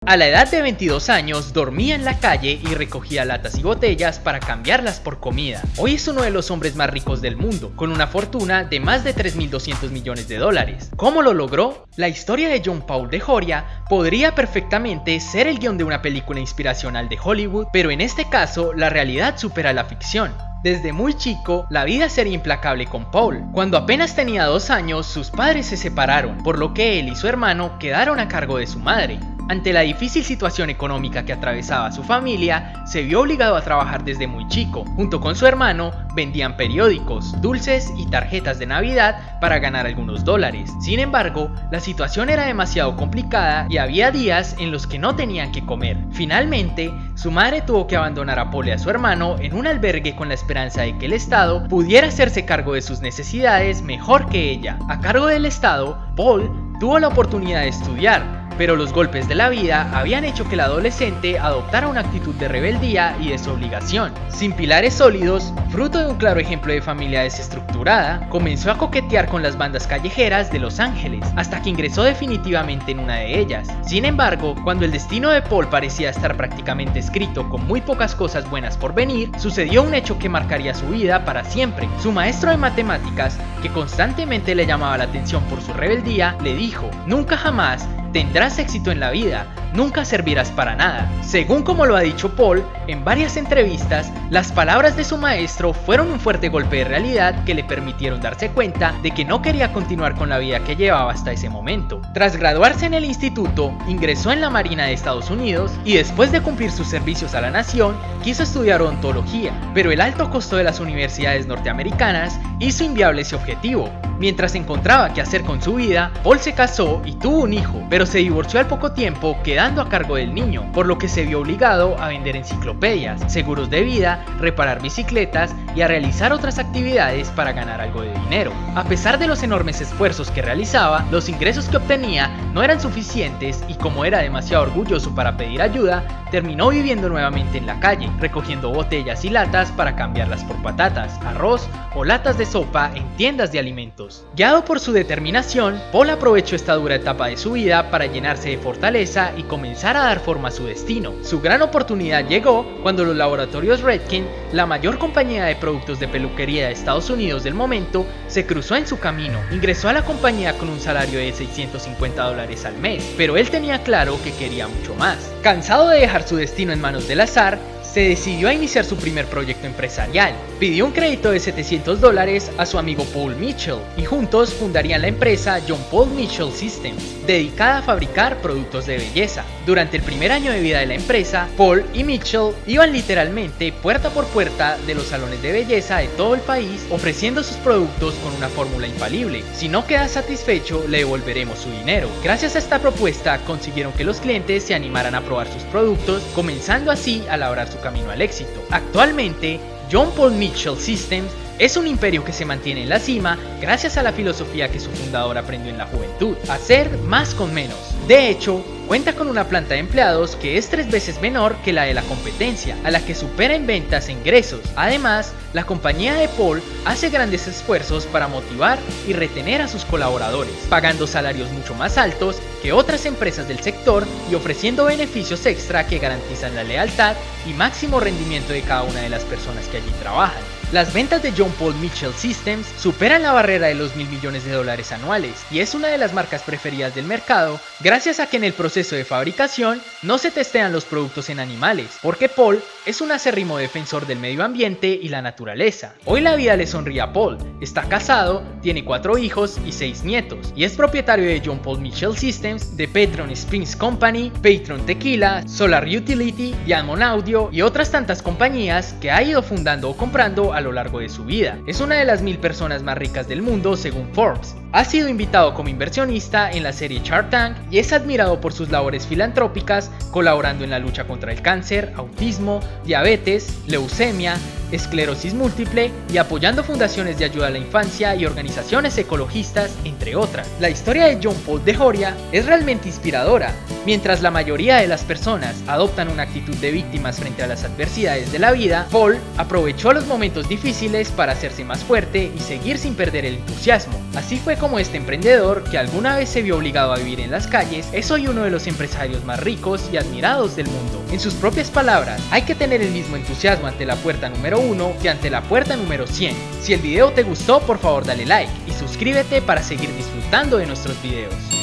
A la edad de 22 años dormía en la calle y recogía latas y botellas para cambiarlas por comida. Hoy es uno de los hombres más ricos del mundo, con una fortuna de más de 3.200 millones de dólares. ¿Cómo lo logró? La historia de John Paul de Joria podría perfectamente ser el guión de una película inspiracional de Hollywood, pero en este caso la realidad supera la ficción. Desde muy chico, la vida sería implacable con Paul. Cuando apenas tenía 2 años, sus padres se separaron, por lo que él y su hermano quedaron a cargo de su madre. Ante la difícil situación económica que atravesaba su familia, se vio obligado a trabajar desde muy chico. Junto con su hermano, vendían periódicos, dulces y tarjetas de Navidad para ganar algunos dólares. Sin embargo, la situación era demasiado complicada y había días en los que no tenían que comer. Finalmente, su madre tuvo que abandonar a Paul y a su hermano en un albergue con la esperanza de que el Estado pudiera hacerse cargo de sus necesidades mejor que ella. A cargo del Estado, Paul tuvo la oportunidad de estudiar, pero los golpes de la vida habían hecho que el adolescente adoptara una actitud de rebeldía y desobligación. Sin pilares sólidos, fruto de un claro ejemplo de familia desestructurada, comenzó a coquetear con las bandas callejeras de Los Ángeles, hasta que ingresó definitivamente en una de ellas. Sin embargo, cuando el destino de Paul parecía estar prácticamente escrito con muy pocas cosas buenas por venir, sucedió un hecho que marcaría su vida para siempre. Su maestro de matemáticas, que constantemente le llamaba la atención por su rebeldía, le dijo: "Nunca jamás tendrás éxito en la vida, nunca servirás para nada". Según como lo ha dicho Paul en varias entrevistas, las palabras de su maestro fueron un fuerte golpe de realidad que le permitieron darse cuenta de que no quería continuar con la vida que llevaba hasta ese momento. Tras graduarse en el instituto, ingresó en la Marina de Estados Unidos y después de cumplir sus servicios a la nación, quiso estudiar odontología, pero el alto costo de las universidades norteamericanas hizo inviable ese objetivo. Mientras encontraba qué hacer con su vida, Paul se casó y tuvo un hijo, pero se divorció al poco tiempo, quedando a cargo del niño, por lo que se vio obligado a vender enciclopedias, seguros de vida, reparar bicicletas y a realizar otras actividades para ganar algo de dinero. A pesar de los enormes esfuerzos que realizaba, los ingresos que obtenía no eran suficientes y como era demasiado orgulloso para pedir ayuda, terminó viviendo nuevamente en la calle, recogiendo botellas y latas para cambiarlas por patatas, arroz o latas de sopa en tiendas de alimentos. Guiado por su determinación, Paul aprovechó esta dura etapa de su vida para llenarse de fortaleza y comenzar a dar forma a su destino. Su gran oportunidad llegó cuando los laboratorios Redken, la mayor compañía de productos de peluquería de Estados Unidos del momento, se cruzó en su camino. Ingresó a la compañía con un salario de $650 al mes, pero él tenía claro que quería mucho más. Cansado de dejar su destino en manos del azar, se decidió a iniciar su primer proyecto empresarial. Pidió un crédito de $700 a su amigo Paul Mitchell y juntos fundarían la empresa John Paul Mitchell Systems, dedicada a fabricar productos de belleza. Durante el primer año de vida de la empresa, Paul y Mitchell iban literalmente puerta por puerta de los salones de belleza de todo el país ofreciendo sus productos con una fórmula infalible: si no queda satisfecho, le devolveremos su dinero. Gracias a esta propuesta consiguieron que los clientes se animaran a probar sus productos, comenzando así a labrar su camino al éxito. Actualmente, John Paul Mitchell Systems es un imperio que se mantiene en la cima gracias a la filosofía que su fundador aprendió en la juventud: hacer más con menos. De hecho, cuenta con una planta de empleados que es 3 veces menor que la de la competencia, a la que supera en ventas e ingresos. Además, la compañía de Paul hace grandes esfuerzos para motivar y retener a sus colaboradores, pagando salarios mucho más altos que otras empresas del sector y ofreciendo beneficios extra que garantizan la lealtad y máximo rendimiento de cada una de las personas que allí trabajan. Las ventas de John Paul Mitchell Systems superan la barrera de los $1.000 millones anuales y es una de las marcas preferidas del mercado gracias a que en el proceso de fabricación no se testean los productos en animales, porque Paul es un acérrimo defensor del medio ambiente y la naturaleza. Hoy la vida le sonríe a Paul, está casado, tiene 4 hijos y 6 nietos y es propietario de John Paul Mitchell Systems, de Petron Springs Company, Petron Tequila, Solar Utility, Diamond Audio y otras tantas compañías que ha ido fundando o comprando a lo largo de su vida. Es una de las 1.000 personas más ricas del mundo según Forbes. Ha sido invitado como inversionista en la serie Shark Tank y es admirado por sus labores filantrópicas, colaborando en la lucha contra el cáncer, autismo, diabetes, leucemia, esclerosis múltiple y apoyando fundaciones de ayuda a la infancia y organizaciones ecologistas, entre otras. La historia de John Paul de Joria es realmente inspiradora. Mientras la mayoría de las personas adoptan una actitud de víctimas frente a las adversidades de la vida, Paul aprovechó los momentos difíciles para hacerse más fuerte y seguir sin perder el entusiasmo. Así fue como este emprendedor que alguna vez se vio obligado a vivir en las calles, es hoy uno de los empresarios más ricos y admirados del mundo. En sus propias palabras, hay que tener el mismo entusiasmo ante la puerta número 1 que ante la puerta número 100. Si el video te gustó, por favor dale like y suscríbete para seguir disfrutando de nuestros videos.